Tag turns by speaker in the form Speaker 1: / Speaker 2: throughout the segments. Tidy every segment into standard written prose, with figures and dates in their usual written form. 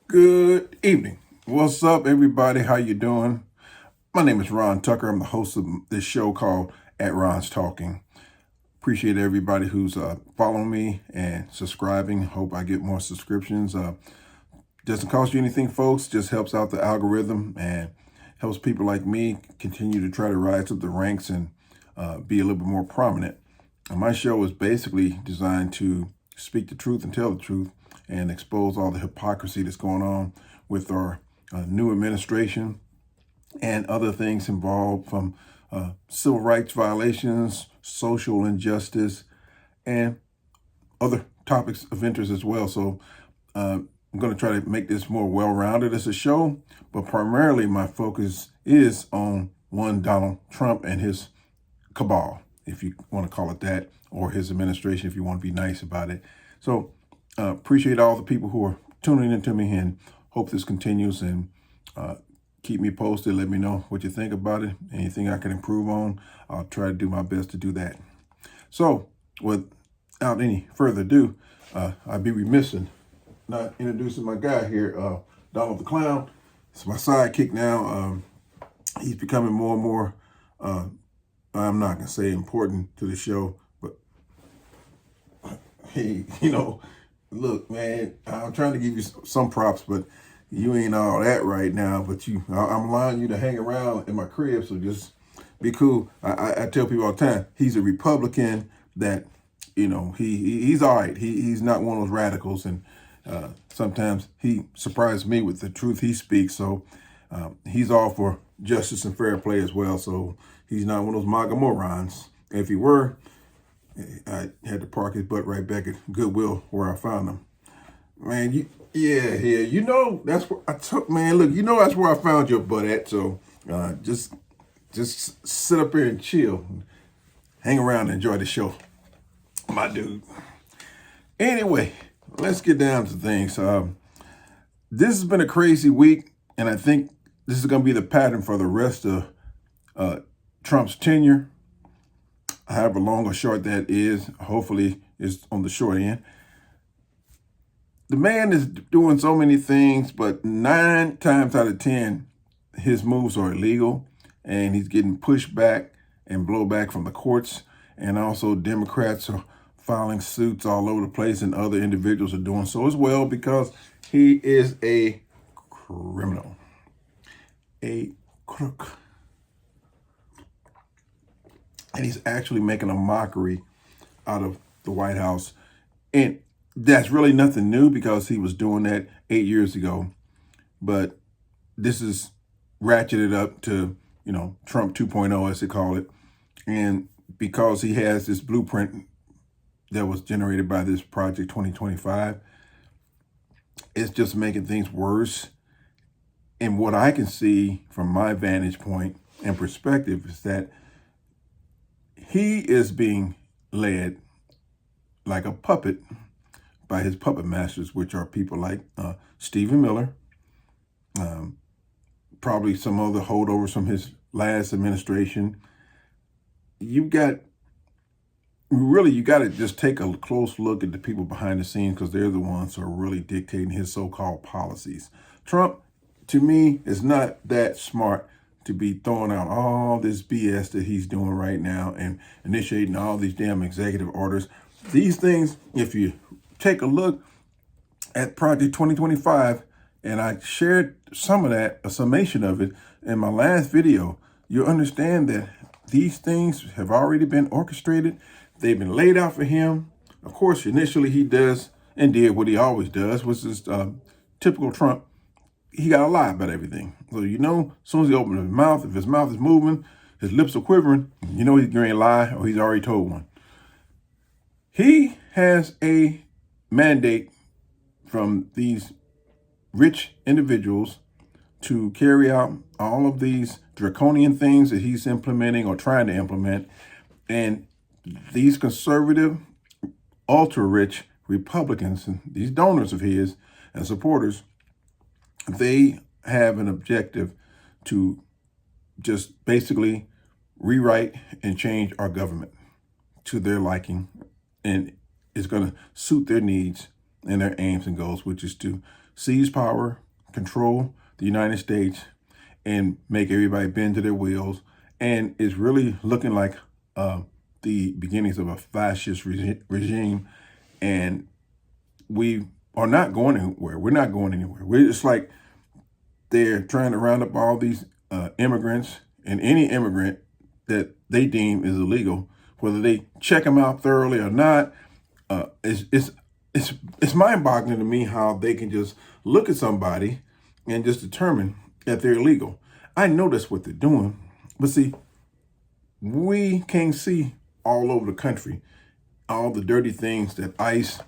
Speaker 1: Good evening. What's up, everybody? How you doing? My name is Ron Tucker. I'm the host of this show called At Ron's Talking. Appreciate everybody who's following me and subscribing. Hope I get more subscriptions. Doesn't cost you anything, folks. Just helps out the algorithm and helps people like me continue to try to rise up the ranks and be a little bit more prominent. And my show is basically designed to speak the truth and tell the truth and expose all the hypocrisy that's going on with our new administration and other things involved, from civil rights violations, social injustice, and other topics of interest as well. So I'm going to try to make this more well-rounded as a show, but primarily my focus is on one Donald Trump and his cabal, if you want to call it that, or his administration, if you want to be nice about it. So appreciate all the people who are tuning into me, and hope this continues, and keep me posted. Let me know what you think about it. Anything I can improve on, I'll try to do my best to do that. So without any further ado, I'd be remiss in not introducing my guy here, Donald the Clown. It's my sidekick now. He's becoming more and more, I'm not going to say important to the show, but hey, look, man, I'm trying to give you some props, but you ain't all that right now. But I'm allowing you to hang around in my crib, so just be cool. I tell people all the time, he's a Republican that, he's all right. He's not one of those radicals, and sometimes he surprises me with the truth he speaks. So he's all for justice and fair play as well. So he's not one of those MAGA morons. If he were, I had to park his butt right back at Goodwill where I found him. Man, that's where I took, man, look, that's where I found your butt at. So just sit up here and chill. Hang around and enjoy the show, my dude. Anyway, let's get down to things. This has been a crazy week, and I think this is going to be the pattern for the rest of Trump's tenure. However long or short that is, hopefully it's on the short end. The man is doing so many things, but 9 times out of 10, his moves are illegal, and he's getting pushed back and blowback from the courts. And also Democrats are filing suits all over the place, and other individuals are doing so as well, because he is a criminal, a crook. And he's actually making a mockery out of the White House. And that's really nothing new, because he was doing that 8 years ago. But this is ratcheted up to, Trump 2.0, as they call it. And because he has this blueprint that was generated by this Project 2025, it's just making things worse. And what I can see from my vantage point and perspective is that he is being led like a puppet by his puppet masters, which are people like Stephen Miller, probably some other holdovers from his last administration. You got to just take a close look at the people behind the scenes, because they're the ones who are really dictating his so-called policies. Trump, to me, is not that smart to be throwing out all this BS that he's doing right now and initiating all these damn executive orders. These things, if you take a look at Project 2025, and I shared some of that, a summation of it, in my last video, you'll understand that these things have already been orchestrated. They've been laid out for him. Of course, initially he does and did what he always does, which is typical Trump. He got to lie about everything. So, as soon as he opens his mouth, if his mouth is moving, his lips are quivering, he's going to lie, or he's already told one. He has a mandate from these rich individuals to carry out all of these draconian things that he's implementing or trying to implement. And these conservative, ultra-rich Republicans, and these donors of his and supporters, they have an objective to just basically rewrite and change our government to their liking, and it's going to suit their needs and their aims and goals, which is to seize power, control the United States, and make everybody bend to their wills. And it's really looking like the beginnings of a fascist regime. And we are not going anywhere. We're not going anywhere. It's like they're trying to round up all these immigrants, and any immigrant that they deem is illegal, whether they check them out thoroughly or not. It's mind-boggling to me how they can just look at somebody and just determine that they're illegal. I know that's what they're doing, but see, we can't see all over the country all the dirty things that ICE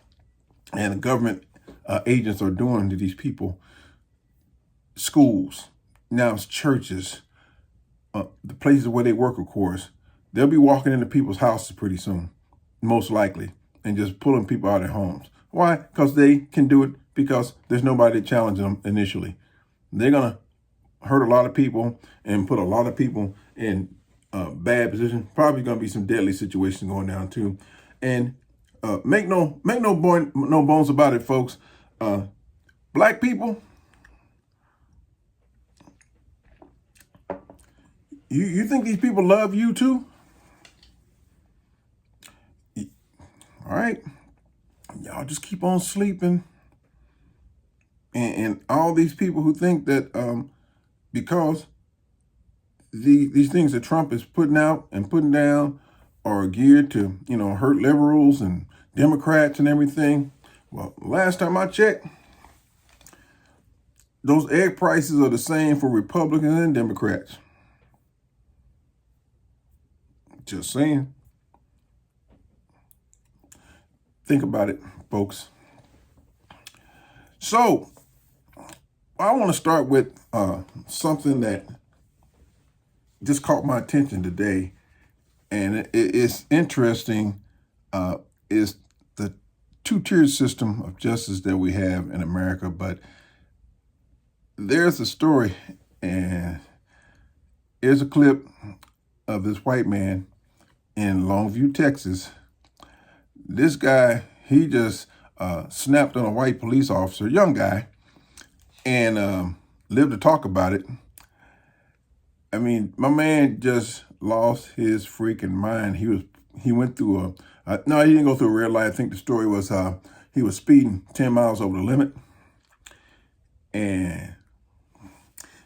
Speaker 1: and the government agents are doing to these people. Schools, now it's churches, the places where they work, of course. They'll be walking into people's houses pretty soon, most likely, and just pulling people out of their homes. Why? Because they can do it because there's nobody challenging them initially. They're going to hurt a lot of people and put a lot of people in bad position. Probably going to be some deadly situations going down too. And make no bones about it, folks. Black people, you think these people love you too? All right. Y'all just keep on sleeping. And all these people who think that because these things that Trump is putting out and putting down are geared to, hurt liberals and Democrats and everything. Well, last time I checked, those egg prices are the same for Republicans and Democrats. Just saying. Think about it, folks. So, I want to start with something that just caught my attention today, and it's interesting. Is the two-tier system of justice that we have in America, but there's a story, and here's a clip of this white man in Longview, Texas. This guy, he just snapped on a white police officer, young guy, and lived to talk about it. I mean, my man just lost his freaking mind. He went through no, he didn't go through a red light. I think the story was he was speeding 10 miles over the limit. And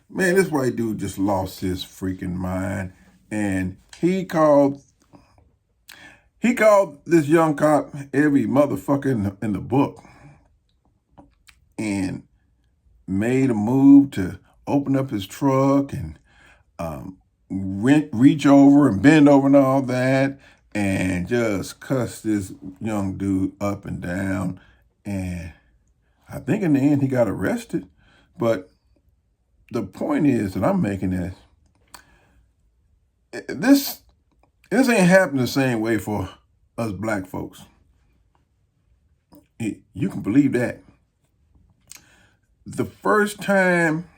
Speaker 1: man, this white dude just lost his freaking mind. And he called this young cop every motherfucker in the book, and made a move to open up his truck and reach over and bend over and all that, and just cuss this young dude up and down. And I think in the end he got arrested. But the point is that I'm making is this ain't happening the same way for us black folks. You can believe that. The first time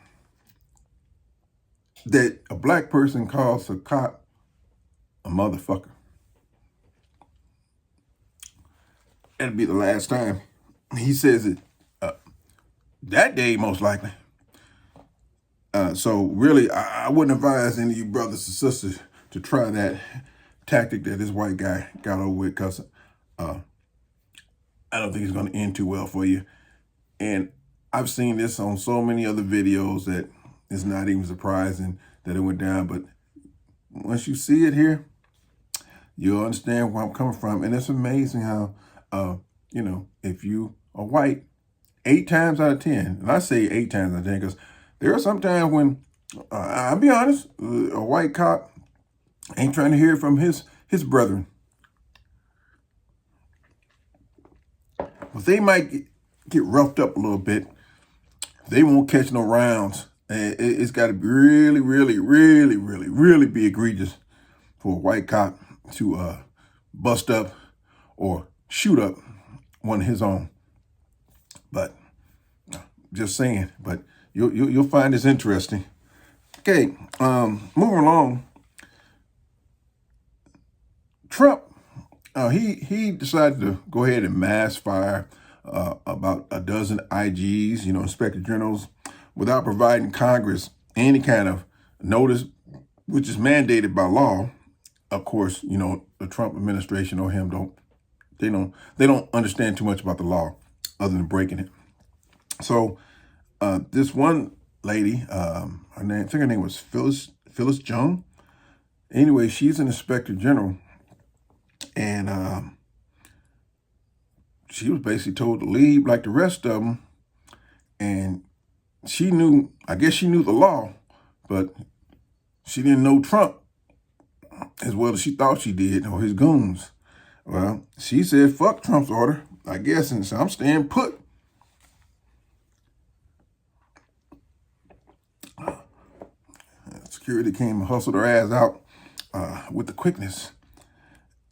Speaker 1: that a black person calls a cop a motherfucker, that'll be the last time he says it that day, most likely. So really, I wouldn't advise any of you brothers and sisters to try that tactic that this white guy got over with, because I don't think it's going to end too well for you. And I've seen this on so many other videos that it's not even surprising that it went down. But once you see it here, you'll understand where I'm coming from. And it's amazing how, if you are white, 8 times out of 10, and I say 8 times out of 10 because there are some times when, I'll be honest, a white cop ain't trying to hear it from his brethren. But they might get roughed up a little bit. They won't catch no rounds. It's got to be really, really, really, really, really be egregious for a white cop to bust up or shoot up one of his own. But just saying. But you'll find this interesting. Okay, moving along. Trump, he decided to go ahead and mass fire about a dozen IGs, inspector generals, without providing Congress any kind of notice, which is mandated by law. Of course, the Trump administration or him they don't understand too much about the law other than breaking it. So this one lady, I think her name was Phyllis Jung. Anyway, she's an inspector general, and she was basically told to leave like the rest of them. And I guess she knew the law, but she didn't know Trump as well as she thought she did, or his goons. Well, she said, fuck Trump's order, I guess, and so I'm staying put. Security came and hustled her ass out with the quickness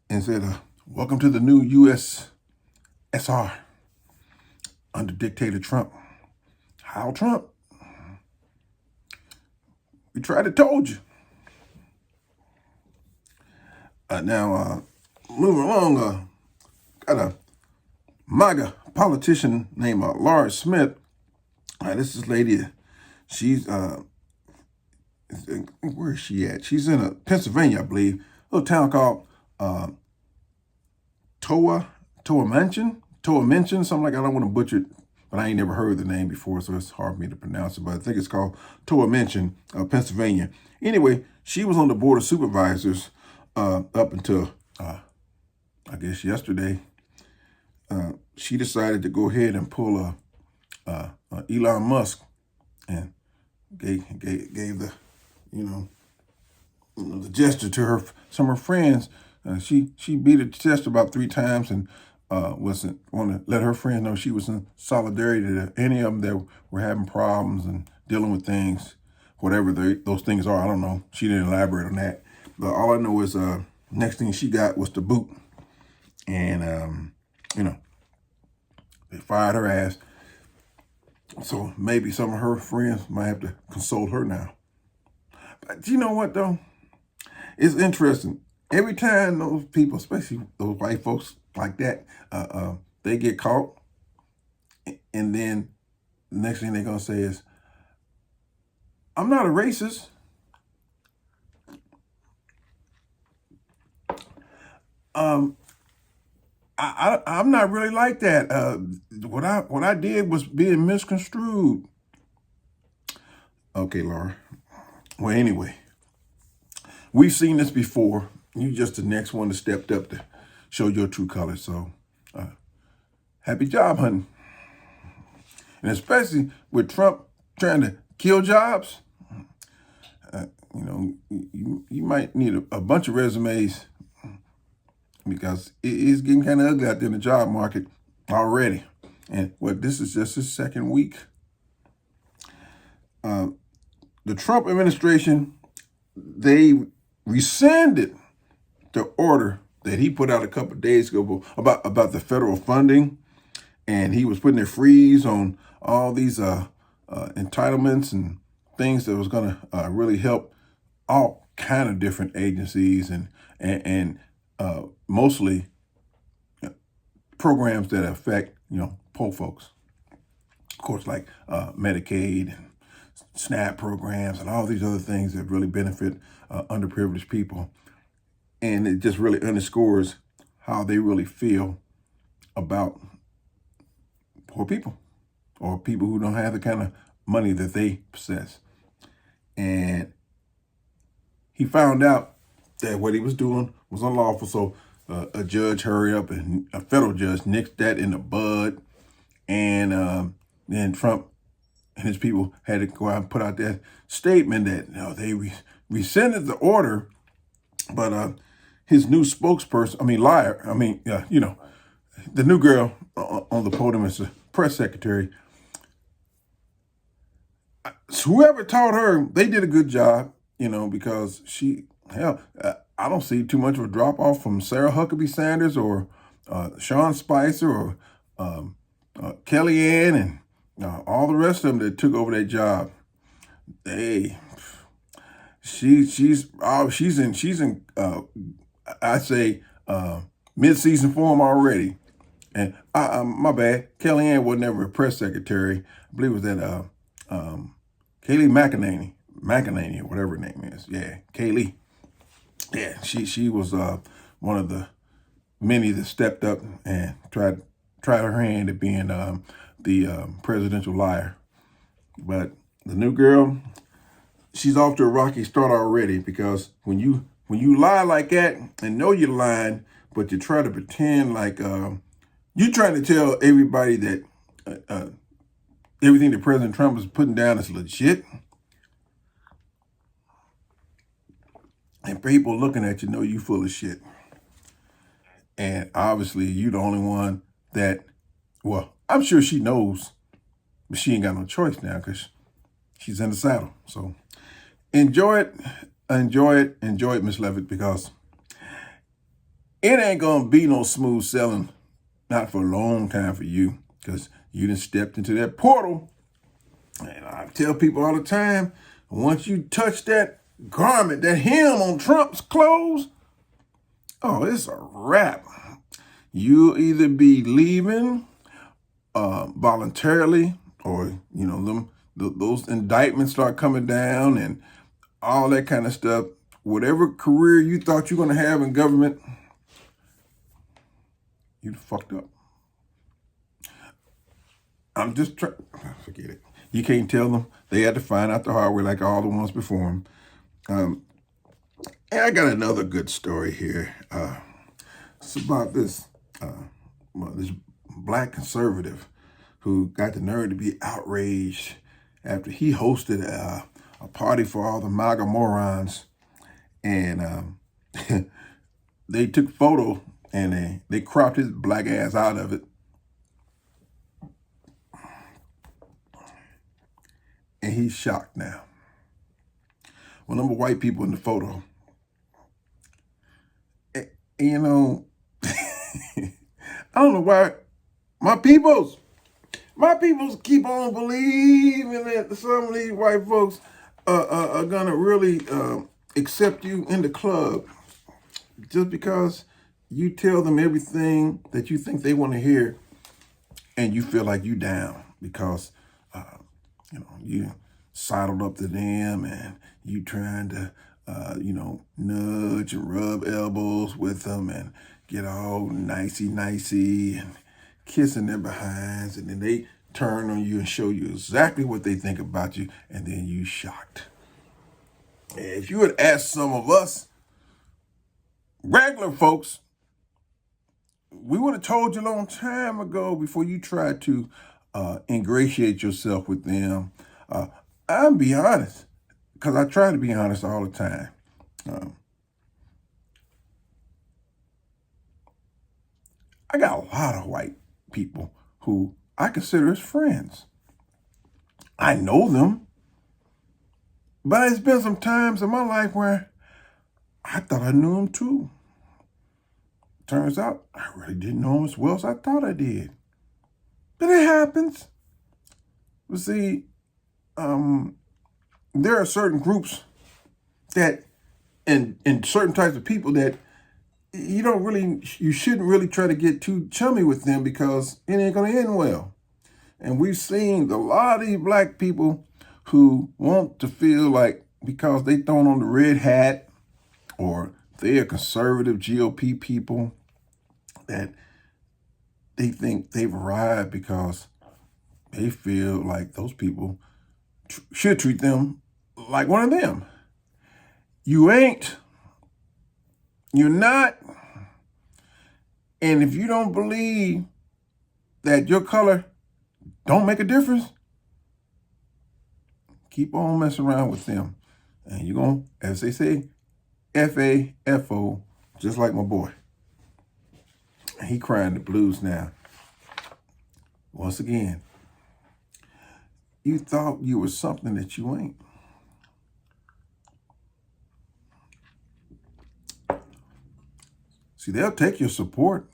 Speaker 1: and said, welcome to the new USSR under dictator Trump. How Trump? We tried to told you. Now, moving along, got a MAGA politician named Laura Smith. This is lady, she's, where is she at? She's in Pennsylvania, I believe. A little town called Toa Mention, something like that. I don't want to butcher it, but I ain't never heard the name before, so it's hard for me to pronounce it. But I think it's called Toa Mention, Pennsylvania. Anyway, she was on the board of supervisors up until, I guess, yesterday. She decided to go ahead and pull Elon Musk and gave the, the gesture to some of her friends. She beat her chest about 3 times and wasn't want to let her friends know she was in solidarity to any of them that were having problems and dealing with things, whatever those things are. I don't know. She didn't elaborate on that. But all I know is next thing she got was the boot. And, they fired her ass. So maybe some of her friends might have to console her now. But you know what, though? It's interesting. Every time those people, especially those white folks like that, they get caught, and then the next thing they're going to say is, I'm not a racist. I'm not really like that. What I did was being misconstrued. Okay, Laura. Well, anyway, we've seen this before. You just the next one that stepped up to show your true colors. So, happy job, honey. And especially with Trump trying to kill jobs, you might need a bunch of resumes, because it is getting kind of ugly out there in the job market already. And this is just his second week. The Trump administration, they rescinded the order that he put out a couple of days ago about the federal funding. And he was putting a freeze on all these entitlements and things that was going to really help all kind of different agencies and mostly programs that affect, poor folks. Of course, like Medicaid and SNAP programs and all these other things that really benefit underprivileged people. And it just really underscores how they really feel about poor people or people who don't have the kind of money that they possess. And he found out that what he was doing was unlawful. So a judge hurried up, and a federal judge nicked that in the bud. And then Trump and his people had to go out and put out that statement that they rescinded the order. But his new spokesperson, the new girl on the podium is the press secretary. Whoever taught her, they did a good job, because I don't see too much of a drop off from Sarah Huckabee Sanders or Sean Spicer or Kellyanne and all the rest of them that took over that job. She's in I'd say mid-season form already. And my bad, Kellyanne was never a press secretary. I believe it was that Kayleigh McEnany, or whatever her name is. Yeah, Kayleigh. Yeah, she was one of the many that stepped up and tried her hand at being the presidential liar. But the new girl, she's off to a rocky start already, because when you lie like that and know you're lying, but you try to pretend like you're trying to tell everybody that everything that President Trump is putting down is legit, and people looking at you know you full of shit. And obviously you the only one that, well, I'm sure she knows, but she ain't got no choice now because she's in the saddle. So enjoy it, Miss Levitt, because it ain't gonna be no smooth sailing, not for a long time for you, because you done stepped into that portal. And I tell people all the time, once you touch that garment, that hem on Trump's clothes, oh, it's a wrap. You'll either be leaving voluntarily, or those indictments start coming down and all that kind of stuff. Whatever career you thought you were going to have in government, you fucked up. I'm just trying. Forget it. You can't tell them. They had to find out the hard way, like all the ones before them. And I got another good story here. It's about this black conservative who got the nerve to be outraged after he hosted a party for all the MAGA morons, and they took a photo and they cropped his black ass out of it. And he's shocked now. Well, number white people in the photo. And, I don't know why my peoples keep on believing that some of these white folks are gonna really accept you in the club just because you tell them everything that you think they want to hear, and you feel like you down because you sidled up to them and you trying to nudge and rub elbows with them and get all nicey and kissing their behinds, and then they turn on you and show you exactly what they think about you, and then you shocked. And if you had asked some of us regular folks, we would have told you a long time ago before you tried to ingratiate yourself with them. I'll be honest, because I try to be honest all the time. I got a lot of white people who I consider as friends. I know them, but it's been some times in my life where I thought I knew them too. Turns out I really didn't know them as well as I thought I did. But it happens. But see, there are certain groups that, and certain types of people that you shouldn't really try to get too chummy with them, because it ain't going to end well. And we've seen a lot of these black people who want to feel like because they thrown on the red hat, or they're conservative GOP people, that they think they've arrived because they feel like those people should treat them like one of them. You ain't. You're not. And if you don't believe that your color don't make a difference, keep on messing around with them. And you're going to, as they say, F-A-F-O, just like my boy. He crying the blues now. Once again, you thought you were something that you ain't. See, they'll take your support,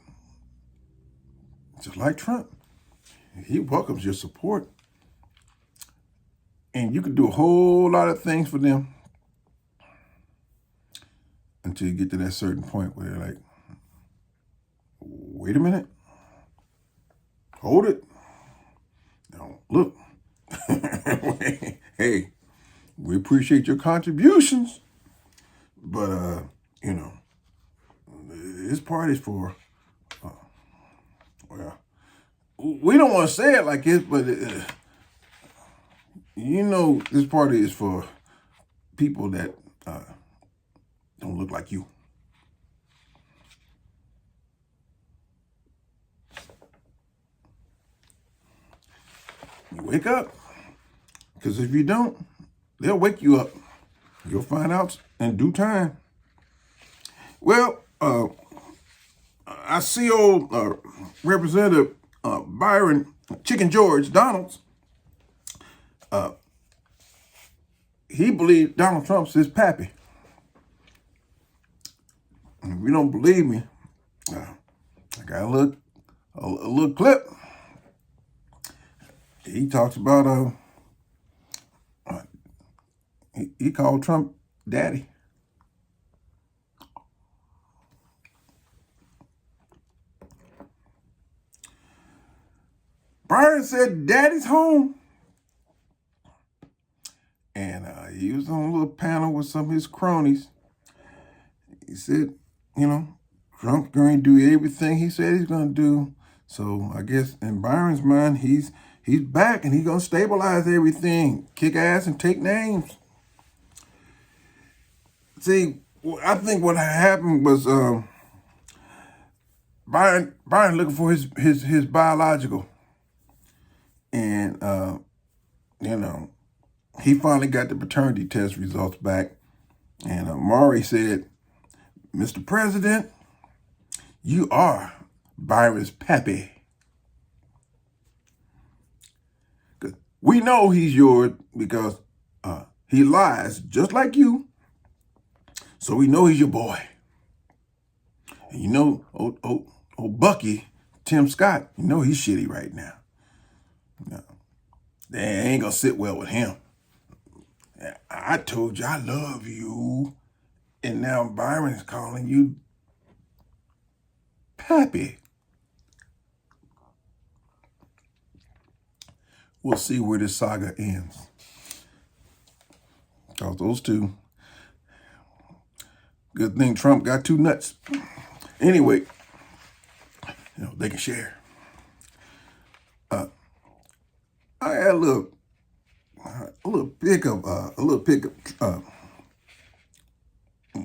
Speaker 1: just like Trump. He welcomes your support. And you can do a whole lot of things for them until you get to that certain point where they're like, wait a minute. hold it. Now, look, hey, we appreciate your contributions, but, you know, this party's for, well, we don't want to say it like this, but, you know, this party is for people that don't look like you. You wake up, because if you don't, they'll wake you up. You'll find out in due time. Well, I see old Representative Byron Chicken George Donalds. He believes Donald Trump's his pappy. And if you don't believe me, I got a little clip. He talks about he called Trump daddy. Byron said daddy's home. And he was on a little panel with some of his cronies. He said, you know, Trump's going to do everything he said he's going to do. So I guess in Byron's mind, he's back and he's going to stabilize everything, kick ass and take names. See, I think what happened was Byron looking for his biological. And, you know, he finally got the paternity test results back. And Maury said, Mr. President, you are Byron's pappy. We know he's yours because he lies just like you. So we know he's your boy. And you know, old Bucky, Tim Scott, you know he's shitty right now. No, they ain't gonna sit well with him. I told you I love you. And now Byron's calling you pappy. We'll see where this saga ends. Because those two, good thing Trump got two nuts. Anyway, you know, they can share. I had a little pickup,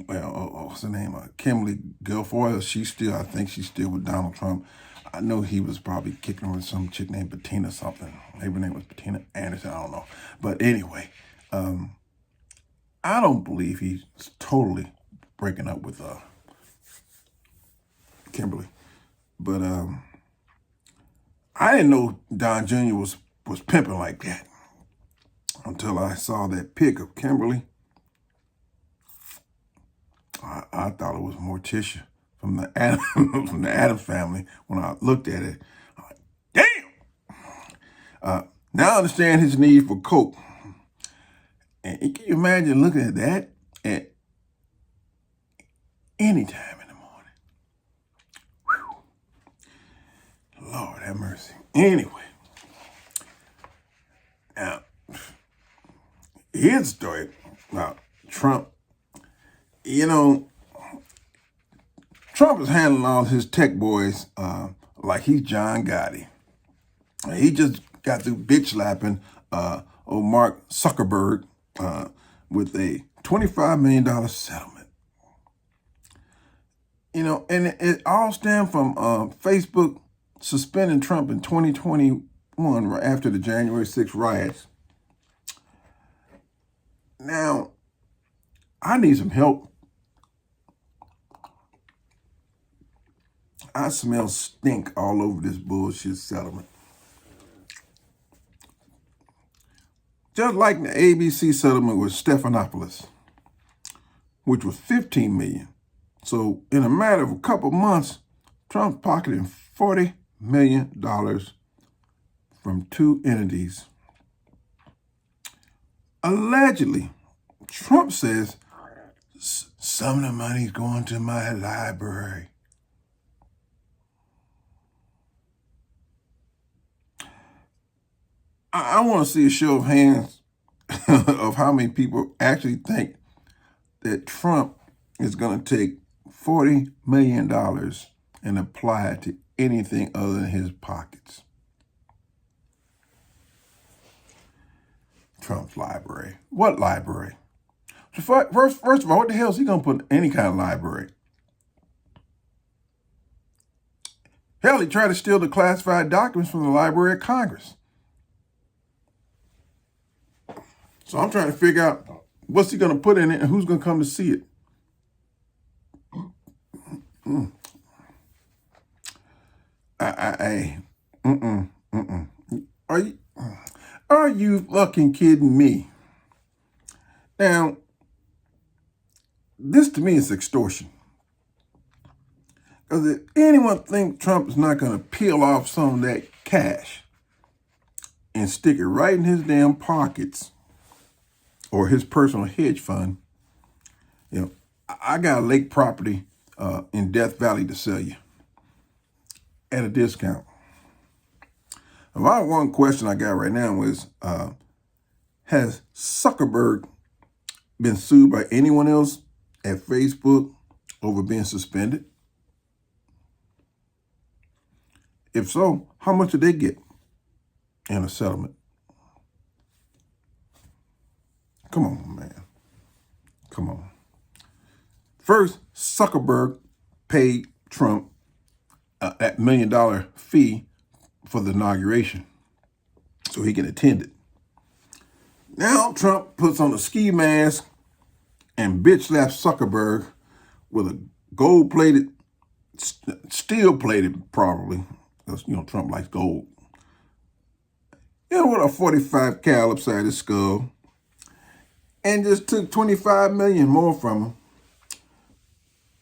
Speaker 1: what's her name? Kimberly Guilfoyle. I think she's still with Donald Trump. I know he was probably kicking with some chick named Bettina something. Maybe her name was Bettina Anderson. I don't know. But anyway, I don't believe he's totally breaking up with Kimberly. But I didn't know Don Jr. was pimping like that until I saw that pic of Kimberly. I thought it was Morticia from the Addams family. When I looked at it, I'm like, damn! Now I understand his need for coke. And can you imagine looking at that at any time in the morning? Whew. Lord have mercy. Anyway, now, here's the story about Trump. You know, Trump is handling all his tech boys like he's John Gotti. He just got through bitch slapping old Mark Zuckerberg with a $25 million settlement. You know, and it all stemmed from Facebook suspending Trump in 2021 right after the January 6th riots. Now, I need some help. I smell stink all over this bullshit settlement. Just like the ABC settlement with Stephanopoulos, which was $15 million. So in a matter of a couple months, Trump's pocketing $40 million from two entities. Allegedly, Trump says some of the money's going to my library. I want to see a show of hands of how many people actually think that Trump is going to take $40 million and apply it to anything other than his pockets. Trump's library. What library? First of all, what the hell is he going to put in any kind of library? Hell, he tried to steal the classified documents from the Library of Congress. So I'm trying to figure out what's he going to put in it and who's going to come to see it. Are you fucking kidding me? Now, this to me is extortion. Because if anyone thinks Trump is not going to peel off some of that cash and stick it right in his damn pockets or his personal hedge fund, you know, I got a lake property in Death Valley to sell you at a discount. About one question I got right now is, has Zuckerberg been sued by anyone else at Facebook over being suspended? If so, how much did they get in a settlement? Come on, man. Come on. First, Zuckerberg paid Trump that $1 million fee for the inauguration so he can attend it. Now Trump puts on a ski mask and bitch slaps Zuckerberg with a gold-plated, steel-plated probably, because, you know, Trump likes gold. You know, with a .45 cal upside his skull, and just took $25 million more from him.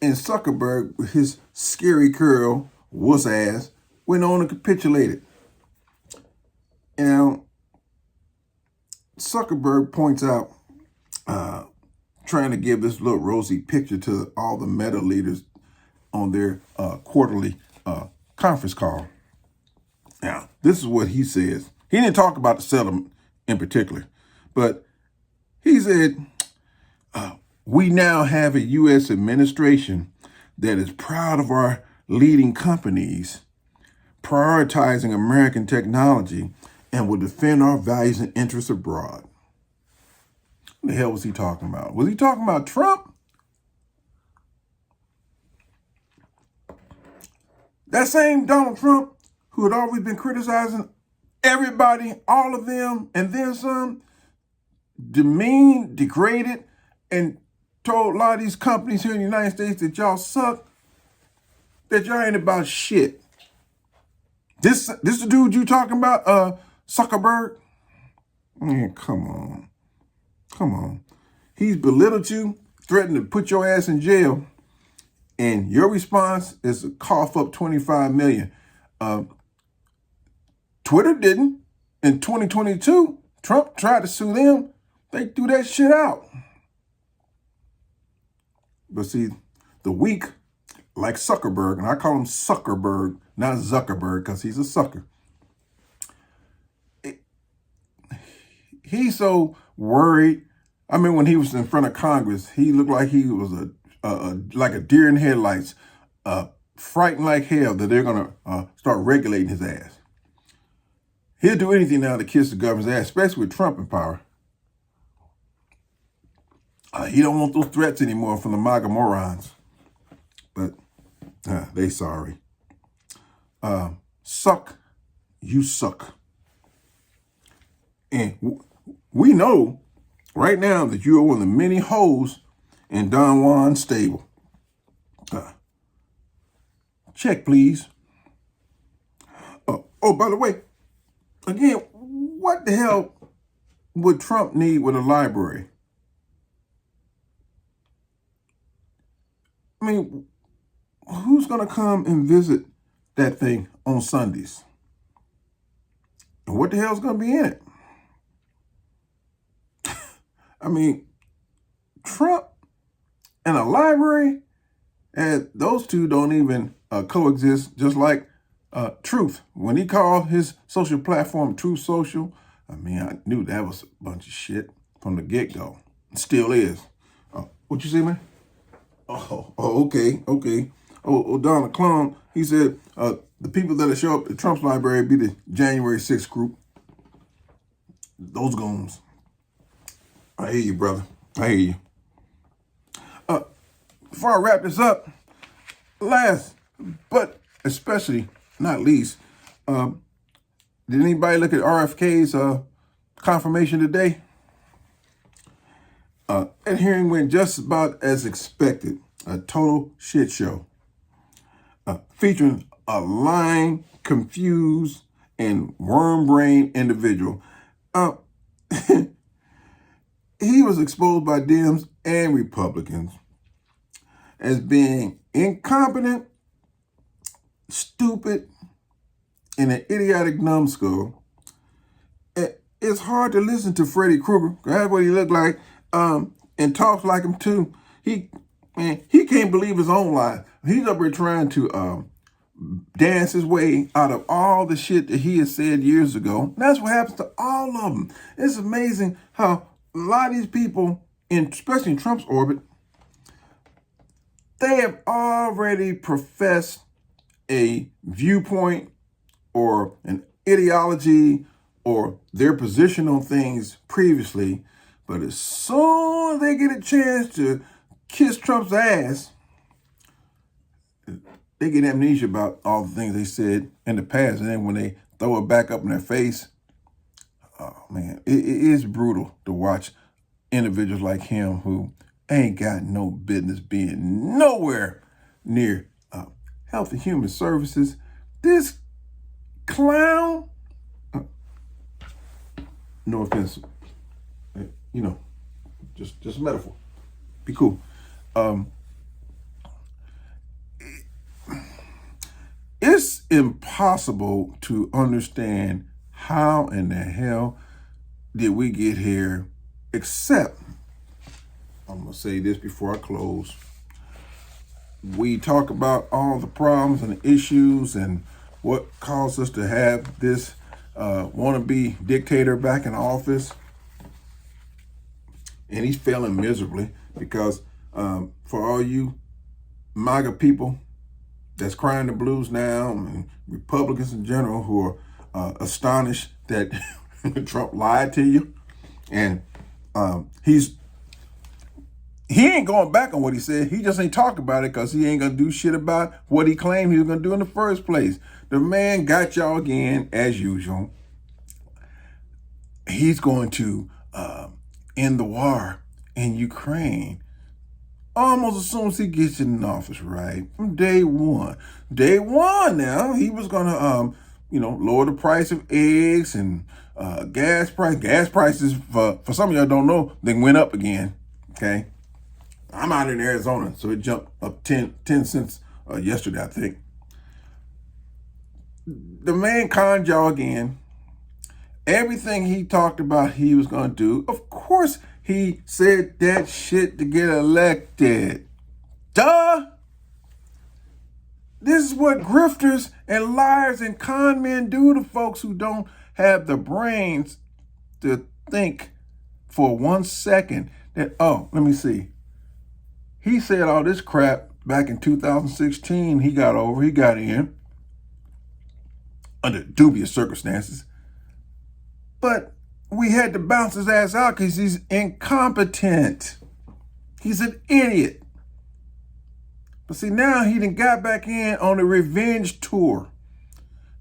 Speaker 1: And Zuckerberg, with his scary curl, wuss ass, went on and capitulated. Now, Zuckerberg points out, trying to give this little rosy picture to all the Meta leaders on their quarterly conference call. Now, this is what he says. He didn't talk about the settlement in particular, but he said, we now have a U.S. administration that is proud of our leading companies, prioritizing American technology, and will defend our values and interests abroad. What the hell was he talking about? Was he talking about Trump? That same Donald Trump who had always been criticizing everybody, all of them, and then some, demeaned, degraded, and told a lot of these companies here in the United States that y'all suck, that y'all ain't about shit. This the dude you talking about, Zuckerberg? Man, come on. Come on. He's belittled you, threatened to put your ass in jail, and your response is to cough up $25 million. Twitter didn't. In 2022, Trump tried to sue them. They threw that shit out. But see, the weak, like Zuckerberg, and I call him Zuckerberg, not Zuckerberg, because he's a sucker. He's so worried. I mean, when he was in front of Congress, he looked like he was like a deer in headlights, frightened like hell that they're going to start regulating his ass. He'll do anything now to kiss the governor's ass, especially with Trump in power. He don't want those threats anymore from the MAGA morons. But they sorry. Suck, you suck. And we know right now that you are one of the many hoes in Don Juan's stable. Check, please. Oh, by the way, again, what the hell would Trump need with a library? I mean, who's going to come and visit that thing on Sundays? And what the hell's going to be in it? I mean, Trump and a library, and those two don't even coexist, just like Truth. When he called his social platform Truth Social, I mean, I knew that was a bunch of shit from the get-go. It still is. What you say, man? Okay. Donald Clone, he said, the people that show up at Trump's library be the January 6th group. Those goons. I hear you, brother. I hear you. Before I wrap this up, last, but especially not least, did anybody look at RFK's confirmation today? That hearing went just about as expected. A total shit show. Featuring a lying, confused, and worm-brained individual. He was exposed by Dems and Republicans as being incompetent, stupid, and an idiotic numbskull. It's hard to listen to Freddy Krueger. That's what he looked like, and talks like him too. He can't believe his own lies. He's up here trying to dance his way out of all the shit that he has said years ago. That's what happens to all of them. It's amazing how a lot of these people, especially in Trump's orbit, they have already professed a viewpoint or an ideology or their position on things previously. But as soon as they get a chance to kiss Trump's ass, they get amnesia about all the things they said in the past. And then when they throw it back up in their face, oh man, it is brutal to watch individuals like him who ain't got no business being nowhere near Health and Human Services. This clown, no offense, just a metaphor. Be cool. It's impossible to understand how in the hell did we get here, except, I'm going to say this before I close. We talk about all the problems and the issues and what caused us to have this wannabe dictator back in office. And he's failing miserably because for all you MAGA people that's crying the blues now, and Republicans in general who are astonished that Trump lied to you, and he ain't going back on what he said. He just ain't talk about it because he ain't going to do shit about what he claimed he was going to do in the first place. The man got y'all again, as usual. He's going to end the war in Ukraine almost as soon as he gets in office, right? From day one. Day one now, he was going to, lower the price of eggs and gas price. Gas prices, for some of y'all don't know, they went up again, okay? I'm out in Arizona, so it jumped up 10 cents yesterday, I think. The man conned y'all again. Everything he talked about he was going to do, of course he said that shit to get elected. Duh! This is what grifters and liars and con men do to folks who don't have the brains to think for 1 second that, oh, let me see. He said all this crap back in 2016. He got in under dubious circumstances. But we had to bounce his ass out because he's incompetent. He's an idiot. But see, now he done got back in on a revenge tour.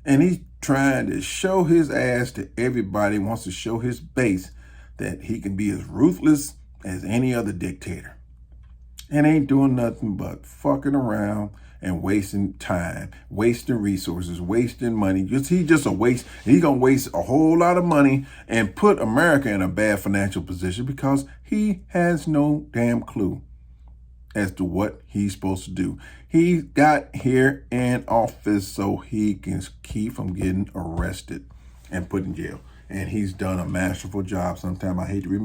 Speaker 1: And he's trying to show his ass to everybody, wants to show his base that he can be as ruthless as any other dictator. And ain't doing nothing but fucking around and wasting time, wasting resources, wasting money. He's just a waste. He's going to waste a whole lot of money and put America in a bad financial position because he has no damn clue as to what he's supposed to do. He got here in office so he can keep from getting arrested and put in jail. And he's done a masterful job. Sometimes I hate to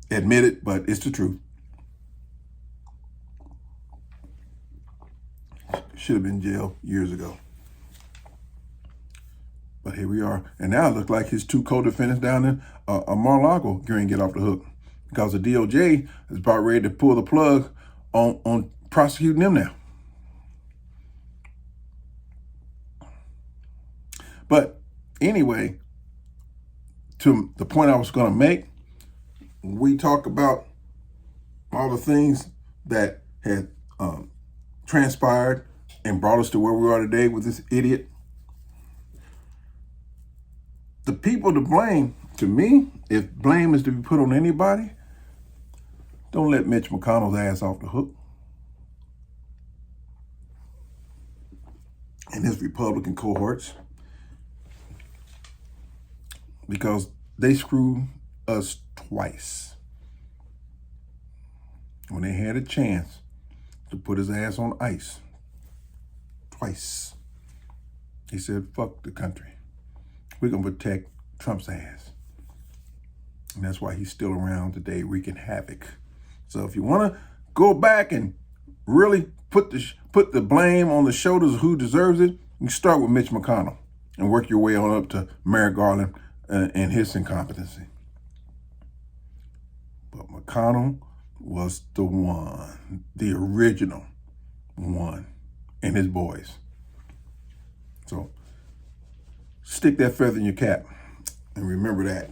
Speaker 1: admit it, but it's the truth. Should have been in jail years ago. But here we are. And now it looks like his two co-defendants down in Mar-a-Lago going to get off the hook because the DOJ is about ready to pull the plug on prosecuting them now. But anyway, to the point I was going to make, we talk about all the things that had transpired and brought us to where we are today with this idiot. The people to blame, to me, if blame is to be put on anybody, don't let Mitch McConnell's ass off the hook and his Republican cohorts, because they screwed us twice. When they had a chance to put his ass on ice, twice, he said, fuck the country. We're going to protect Trump's ass. And that's why he's still around today wreaking havoc. So if you want to go back and really put the blame on the shoulders of who deserves it, you start with Mitch McConnell and work your way on up to Merrick Garland and his incompetency. But McConnell was the one, the original one, and his boys. So stick that feather in your cap and remember that.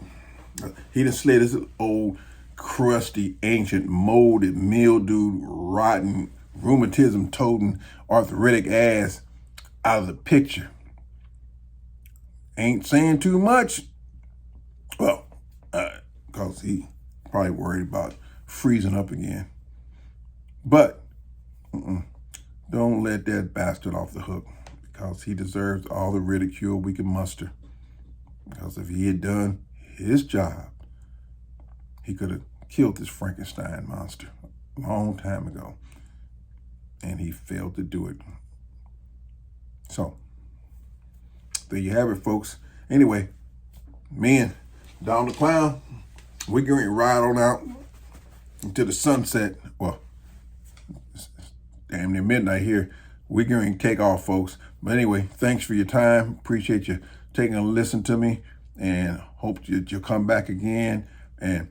Speaker 1: He done slid his old, crusty, ancient, molded, mildewed, rotten, rheumatism-toting, arthritic ass out of the picture. Ain't saying too much. Well, because he probably worried about freezing up again. But don't let that bastard off the hook, because he deserves all the ridicule we can muster. Because if he had done his job, he could have killed this Frankenstein monster a long time ago. And he failed to do it. So, there you have it, folks. Anyway, me and Don the Clown, we're going to ride on out into the sunset. Well, it's damn near midnight here. We're going to take off, folks. But anyway, thanks for your time. Appreciate you taking a listen to me, and hope you'll come back again. And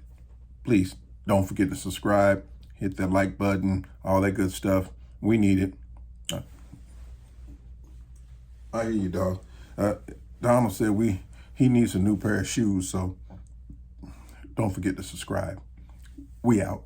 Speaker 1: please don't forget to subscribe, hit that like button, all that good stuff. We need it. I hear you, dog. Donald said he needs a new pair of shoes, so don't forget to subscribe. We out.